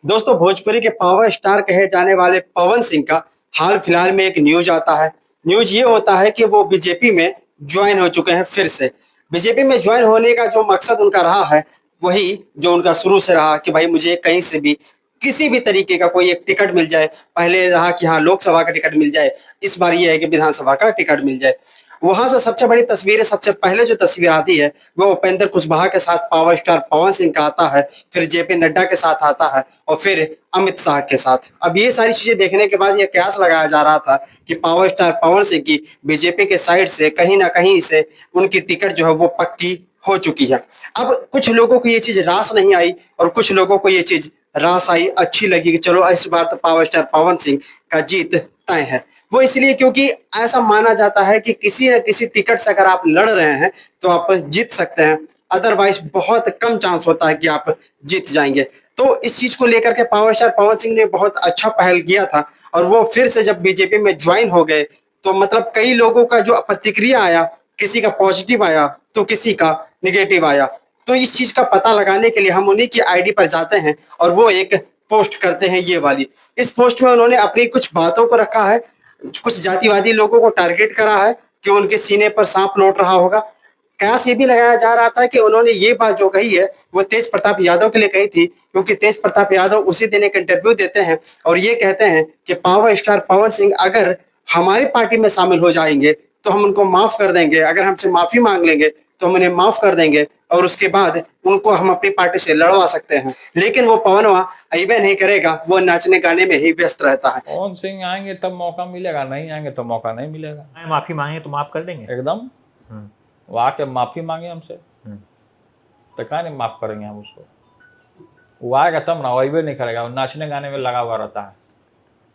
दोस्तों, भोजपुरी के power star कहे जाने वाले पवन सिंह का हाल फिलहाल में एक न्यूज आता है। न्यूज ये होता है कि वो बीजेपी में ज्वाइन हो चुके हैं फिर से। बीजेपी में ज्वाइन होने का जो मकसद उनका रहा है, वही जो उनका शुरू से रहा कि भाई मुझे कहीं से भी किसी भी तरीके का कोई एक टिकट मिल जाए। पहले रहा कि हाँ, लोकसभा का टिकट मिल जाए, इस बार ये है कि विधानसभा का टिकट मिल जाए। वहां से सबसे बड़ी तस्वीरें, सबसे पहले जो तस्वीर आती है वो उपेंद्र कुशवाहा के साथ पावर स्टार पवन सिंह का आता है, फिर जेपी नड्डा के साथ आता है और फिर अमित शाह के साथ। अब ये सारी चीजें देखने के बाद ये कयास लगाया जा रहा था कि पावर स्टार पवन सिंह की बीजेपी के साइड से कहीं ना कहीं से उनकी टिकट जो है वो पक्की हो चुकी है। अब कुछ लोगों को ये चीज रास नहीं आई और कुछ लोगों को ये चीज रास आई, अच्छी लगी कि चलो इस बार तो पावर स्टार पवन सिंह का जीत तय है। वो इसलिए क्योंकि ऐसा माना जाता है कि किसी न किसी टिकट से अगर आप लड़ रहे हैं तो आप जीत सकते हैं, अदरवाइज बहुत कम चांस होता है कि आप जीत जाएंगे। तो इस चीज को लेकर के पावर स्टार पवन सिंह ने बहुत अच्छा पहल किया था और वो फिर से जब बीजेपी में ज्वाइन हो गए तो मतलब कई लोगों का जो प्रतिक्रिया आया, किसी का पॉजिटिव आया तो किसी का निगेटिव आया। तो इस चीज का पता लगाने के लिए हम उन्हीं की आईडी पर जाते हैं और वो एक पोस्ट करते हैं ये वाली। इस पोस्ट में उन्होंने अपनी कुछ बातों को रखा है, कुछ जातिवादी लोगों को टारगेट करा है कि उनके सीने पर सांप लौट रहा होगा। कयास ये भी लगाया जा रहा था कि उन्होंने ये बात जो कही है वो तेज प्रताप यादव के लिए कही थी, क्योंकि तेज प्रताप यादव उसी दिन एक इंटरव्यू देते हैं और ये कहते हैं कि पावर स्टार पवन सिंह अगर हमारी पार्टी में शामिल हो जाएंगे तो हम उनको माफ कर देंगे, अगर हमसे माफी मांग लेंगे तो हम उन्हें माफ कर देंगे और उसके बाद उनको हम अपनी पार्टी से लड़वा सकते हैं। लेकिन वो पवनवा अइबे नहीं करेगा, वो नाचने गाने में ही व्यस्त रहता है। पवन सिंह आएंगे तब मौका मिलेगा, नहीं आएंगे तो मौका नहीं मिलेगा। माफी मांगे तो माफ कर देंगे एकदम वो आके माफी मांगे हमसे तो क्या नहीं माफ करेंगे हम उसको। वो आएगा तब ना, वही नहीं करेगा, वो नाचने गाने में लगा हुआ रहता है।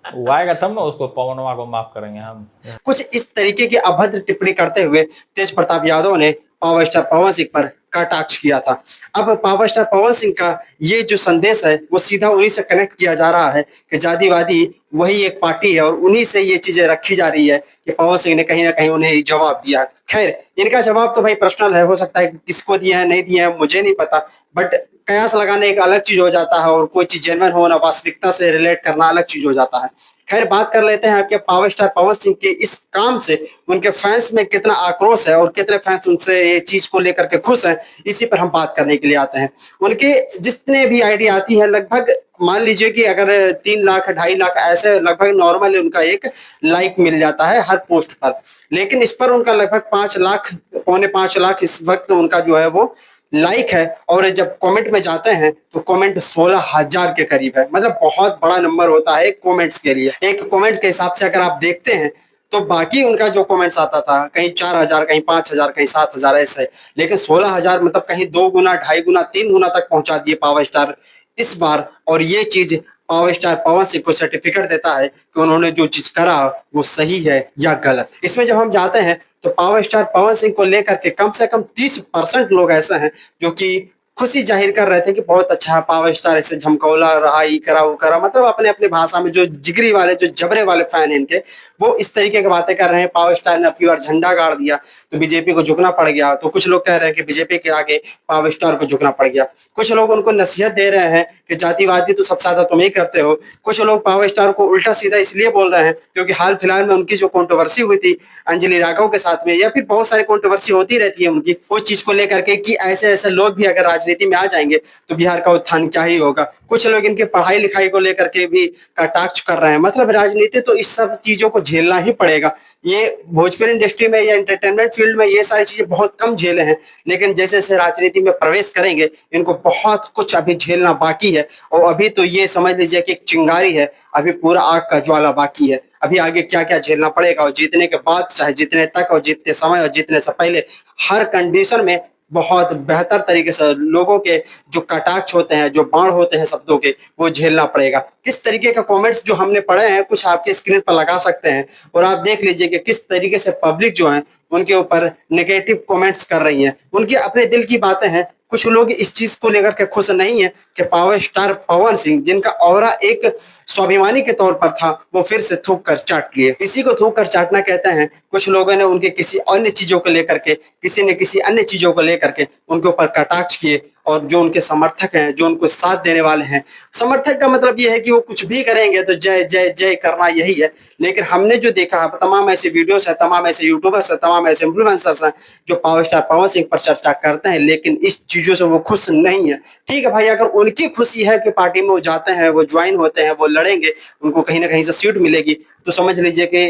वो आएगा तब ना उसको, पवनवा को माफ करेंगे हम। कुछ इस तरीके की अभद्र टिप्पणी करते हुए तेज प्रताप यादव ने पावर स्टार पवन सिंह पर कटाक्ष किया था। अब पावर स्टार पवन सिंह का ये जो संदेश है वो सीधा उन्हीं से कनेक्ट किया जा रहा है कि जातिवादी वही एक पार्टी है और उन्हीं से ये चीजें रखी जा रही है कि पवन सिंह ने कहीं ना कहीं उन्हें जवाब दिया है। खैर, इनका जवाब तो भाई पर्सनल है, हो सकता है किसको दिया है नहीं दिया है मुझे नहीं पता, बट कयास लगाने एक अलग चीज हो जाता है और कोई चीज जेन्युइन होना, वास्तविकता से रिलेट करना अलग चीज हो जाता है। खैर, बात कर लेते हैं आपके पावर स्टार पवन सिंह के इस काम से उनके फैंस में कितना आक्रोश है और कितने फैंस उनसे ये चीज को लेकर के खुश हैं, इसी पर हम बात करने के लिए आते हैं। उनके जितने भी आईडी आती है, लगभग मान लीजिए कि अगर 3 लाख 2.5 लाख ऐसे लगभग नॉर्मल उनका एक लाइक मिल जाता है हर पोस्ट पर, लेकिन इस पर उनका लगभग 5 लाख, 4.5 लाख इस वक्त उनका जो है वो लाइक है। और जब कमेंट में जाते हैं तो कमेंट 16,000 के करीब है, मतलब बहुत बड़ा नंबर होता है कमेंट्स के लिए। एक कमेंट्स के हिसाब से अगर आप देखते हैं तो बाकी उनका जो कमेंट्स आता था कहीं 4,000, कहीं 5,000, कहीं 7,000 ऐसे, लेकिन 16,000 मतलब कहीं 2 गुना, 2.5 गुना, 3 गुना तक पहुंचा दिए पावर स्टार इस बार। और ये चीज पावर स्टार पवन सिंह को सर्टिफिकेट देता है कि उन्होंने जो चीज करा वो सही है या गलत। इसमें जब हम जाते हैं तो पावर स्टार पवन सिंह को लेकर के कम से कम 30% लोग ऐसे हैं जो कि खुशी जाहिर कर रहे थे कि बहुत अच्छा है पावर स्टार, ऐसे झमकौला रहा, ये करा वो करा, मतलब अपने अपने भाषा में जो जिगरी वाले, जो जबरे वाले फैन हैं इनके, वो इस तरीके की बातें कर रहे हैं। पावर स्टार ने अपनी बार झंडा गाड़ दिया तो बीजेपी को झुकना पड़ गया, तो कुछ लोग कह रहे हैं कि बीजेपी के आगे पावर स्टार को झुकना पड़ गया। कुछ लोग उनको नसीहत दे रहे हैं कि जातिवादी तो सबसे ज्यादा तुम ही करते हो। कुछ लोग पावर स्टार को उल्टा सीधा इसलिए बोल रहे हैं क्योंकि हाल फिलहाल में उनकी जो कंट्रोवर्सी हुई थी अंजलि राघव के साथ में, या फिर बहुत सारी कंट्रोवर्सी होती रहती है उनकी, वो चीज को लेकर के कि ऐसे ऐसे लोग भी अगर राजनीति में आ जाएंगे तो बिहार का उत्थान क्या ही होगा। कुछ लोग इनके पढ़ाई लिखाई को लेकर के भी कटाक्ष कर रहे हैं, मतलब राजनीति तो इस सब चीजों को झेलना ही पड़ेगा। ये भोजपुरी इंडस्ट्री में या एंटरटेनमेंट फील्ड में ये सारी चीजें बहुत कम झेले हैं, लेकिन जैसे जैसे राजनीति में प्रवेश करेंगे इनको बहुत कुछ अभी झेलना बाकी है। और अभी तो ये समझ लीजिए कि एक चिंगारी है, अभी पूरा आग का ज्वाला बाकी है। अभी आगे क्या क्या झेलना पड़ेगा और जीतने के बाद, चाहे जीतने तक और जीतते समय और जीतने से पहले, हर कंडीशन में बहुत बेहतर तरीके से लोगों के जो कटाक्ष होते हैं, जो बाण होते हैं शब्दों के, वो झेलना पड़ेगा। किस तरीके का कमेंट्स जो हमने पढ़े हैं कुछ आपके स्क्रीन पर लगा सकते हैं और आप देख लीजिए कि किस तरीके से पब्लिक जो है उनके ऊपर नेगेटिव कमेंट्स कर रही है। उनके अपने दिल की बातें हैं। कुछ लोग इस चीज को लेकर के खुश नहीं है कि पावर स्टार पवन सिंह, जिनका ऑरा एक स्वाभिमानी के तौर पर था, वो फिर से थूक कर चाट लिए। इसी को थूक कर चाटना कहते हैं। कुछ लोगों ने उनके किसी अन्य चीजों को लेकर के, किसी ने किसी अन्य चीजों को लेकर के उनके ऊपर कटाक्ष किए। और जो उनके समर्थक हैं, जो उनको साथ देने वाले हैं। समर्थक का मतलब ये है कि वो कुछ भी करेंगे तो जय जय जय करना यही है। लेकिन हमने जो देखा है, तमाम ऐसे वीडियोस है, तमाम ऐसे यूट्यूबर्स है, तमाम ऐसे इन्फ्लुएंसर्स हैं जो पावर स्टार पवन सिंह पर चर्चा करते हैं, लेकिन इस चीजों से वो खुश नहीं है। ठीक है भाई, अगर उनकी खुशी है कि पार्टी में वो जाते हैं, वो ज्वाइन होते हैं, वो लड़ेंगे, उनको कहीं ना कहीं से सीट मिलेगी, तो समझ लीजिए कि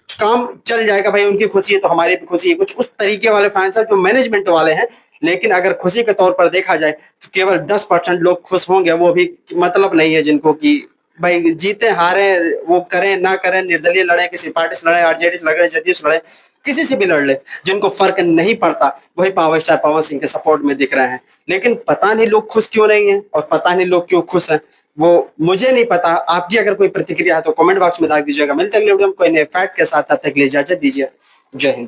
काम चल जाएगा भाई। उनकी खुशी है तो हमारी भी खुशी है। कुछ उस तरीके वाले फैंस हैं जो मैनेजमेंट वाले हैं। लेकिन अगर खुशी के तौर पर देखा जाए तो केवल 10% लोग खुश होंगे, वो भी मतलब नहीं है जिनको कि भाई जीते हारे वो करें ना करें, निर्दलीय लड़े, किसी पार्टी से लड़े, आरजेडी से लड़े, जदयू से लड़े, किसी से भी लड़ ले, जिनको फर्क नहीं पड़ता, वही पावर स्टार पवन सिंह के सपोर्ट में दिख रहे हैं। लेकिन पता नहीं लोग खुश क्यों नहीं है और पता नहीं लोग क्यों खुश हैं, वो मुझे नहीं पता। आपकी अगर कोई प्रतिक्रिया है तो कमेंट बॉक्स में डाल दीजिएगा। मिलते हैं अगले वीडियो में कोई नए फैक्ट के साथ, तब तक के लिए इजाजत दीजिए। जय हिंद।